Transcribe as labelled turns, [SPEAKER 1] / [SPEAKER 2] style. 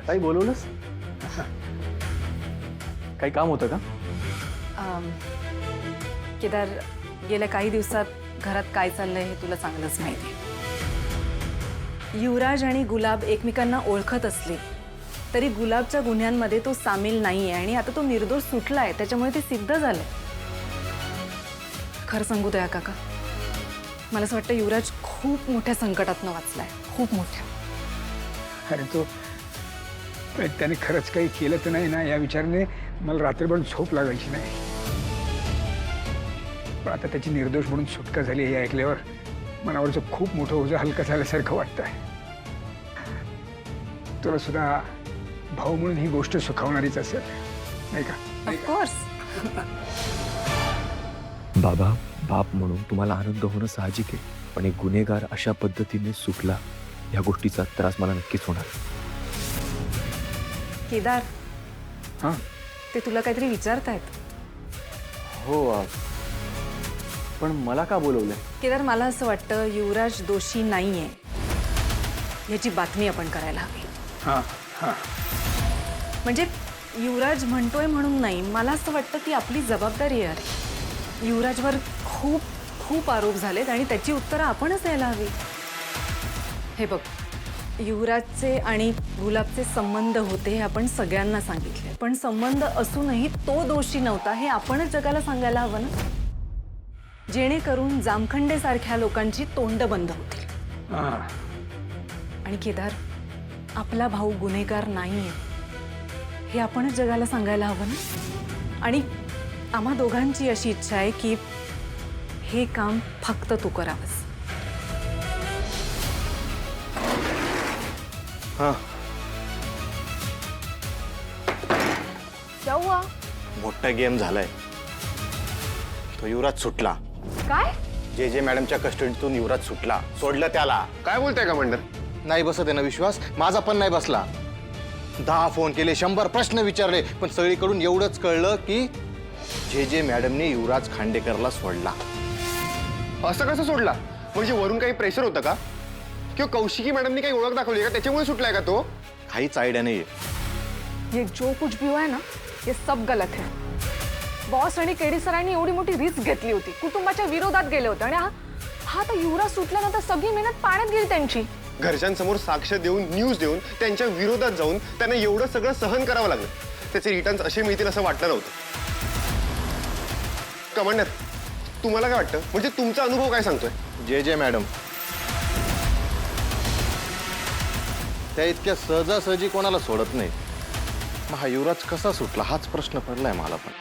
[SPEAKER 1] युवराज.
[SPEAKER 2] काही बोलवलंस? काही काम होतं का?
[SPEAKER 3] केदार, गेल्या काही दिवसात घरात काय चाललंय हे तुला चांगलंच माहिती आहे. युवराज आणि गुलाब एकमेकांना ओळखत असले तरी गुलाबच्या गुन्ह्यांमध्ये तो सामील नाहीये आणि आता तो निर्दोष सुटलाय, त्याच्यामुळे ते सिद्ध झालंय. खरं सांगू दया काका, मला असं वाटतं युवराज खूप मोठ्या संकटातनं वाचलाय, खूप मोठ्या.
[SPEAKER 1] अरे तो त्याने खरंच काही केलं तर नाही ना या विचाराने मला रात्रभर झोप लागायची नाही. पण आता त्याची निर्दोष म्हणून सुटका झाली हे ऐकल्यावर मनावरचं खूप मोठं ओझं हलकं झाल्यासारखं वाटतंय. तुला सुद्धा भाऊ म्हणून ही गोष्ट सुखावणारीच असेल नाही का?
[SPEAKER 3] ऑफकोर्स.
[SPEAKER 4] बाबा, बाप म्हणून तुम्हाला आनंद होणं साहजिक आहे, पण एक गुन्हेगार अशा पद्धतीने सुटला या गोष्टीचा त्रास मला नक्कीच होणार.
[SPEAKER 3] केदार,
[SPEAKER 1] हां
[SPEAKER 3] ते तुला काहीतरी विचारतायत.
[SPEAKER 2] हो, पण मला का बोलवलंय?
[SPEAKER 3] केदार, मला असं वाटतं युवराज दोषी नाहीये याची बातमी आपण करायला हवी.
[SPEAKER 1] हां हां
[SPEAKER 3] म्हणजे युवराज म्हणतोय म्हणून नाही, मला असं वाटतं ती आपली जबाबदारी आहे. युवराजवर खूप खूप आरोप झालेत आणि त्याची उत्तरं आपणच द्यायला हवी. हे बघ, युवराजचे आणि गुलाबचे संबंध होते हे आपण सगळ्यांना सांगितले, पण संबंध असूनही तो दोषी नव्हता हे आपणच जगाला सांगायला हवं ना, जेणेकरून जामखंडेसारख्या लोकांची तोंड बंद होतील.
[SPEAKER 1] हां
[SPEAKER 3] आणि केदार, आपला भाऊ गुन्हेगार नाहीये हे आपणच जगाला सांगायला हवं ना. आणि आम्हा दोघांची अशी इच्छा आहे की हे काम फक्त तू करावंस.
[SPEAKER 5] हाँ,
[SPEAKER 3] क्या हुआ?
[SPEAKER 5] मोठा गेम झालाय. तो युवराज सुटला.
[SPEAKER 3] काय?
[SPEAKER 5] जे मॅडमच्या कस्टडीतून युवराज सुटला, सोडलं त्याला.
[SPEAKER 6] काय बोलताय कमांडर?
[SPEAKER 5] नाही बसत आहे ना विश्वास, माझा पण नाही बसला. 10 फोन केले, 100 प्रश्न विचारले, पण सगळीकडून एवढंच कळलं की जे मॅडमने युवराज खांडेकरला सोडला.
[SPEAKER 6] असं कसं सोडला? म्हणजे वरून काही प्रेशर होतं का? किंवा कौशिकी मॅडमनी काही ओळख दाखवली का, त्याच्यामुळे सुटलाय का तो?
[SPEAKER 5] काहीच आयडिया नाहीये.
[SPEAKER 3] ये जो कुछ भी हुआ है ना, ये सब गलत है. बॉस आणि केडी सरांनी एवढी मोठी रिस्क घेतली होती, कुटुंबाच्या विरोधात गेले होते आणि हा आता युवराज सुटल्यानंतर सगळी मेहनत पाण्यात गेली त्यांची.
[SPEAKER 6] घरच्यांसमोर साक्ष देऊन, न्यूज देऊन, त्यांच्या विरोधात जाऊन त्यांना एवढं सगळं सहन करावं लागलं. त्याचे रिटर्न्स असे मिळतील असं वाटलं नव्हतं. कमांडर, तुम्हाला काय वाटतं? म्हणजे तुमचा अनुभव काय सांगतोय?
[SPEAKER 5] जे मॅडम त्या इतक्या सहजासहजी कोणाला सोडत नाही. मग हा युवराज कसा सुटला हाच प्रश्न पडलाय मला पण.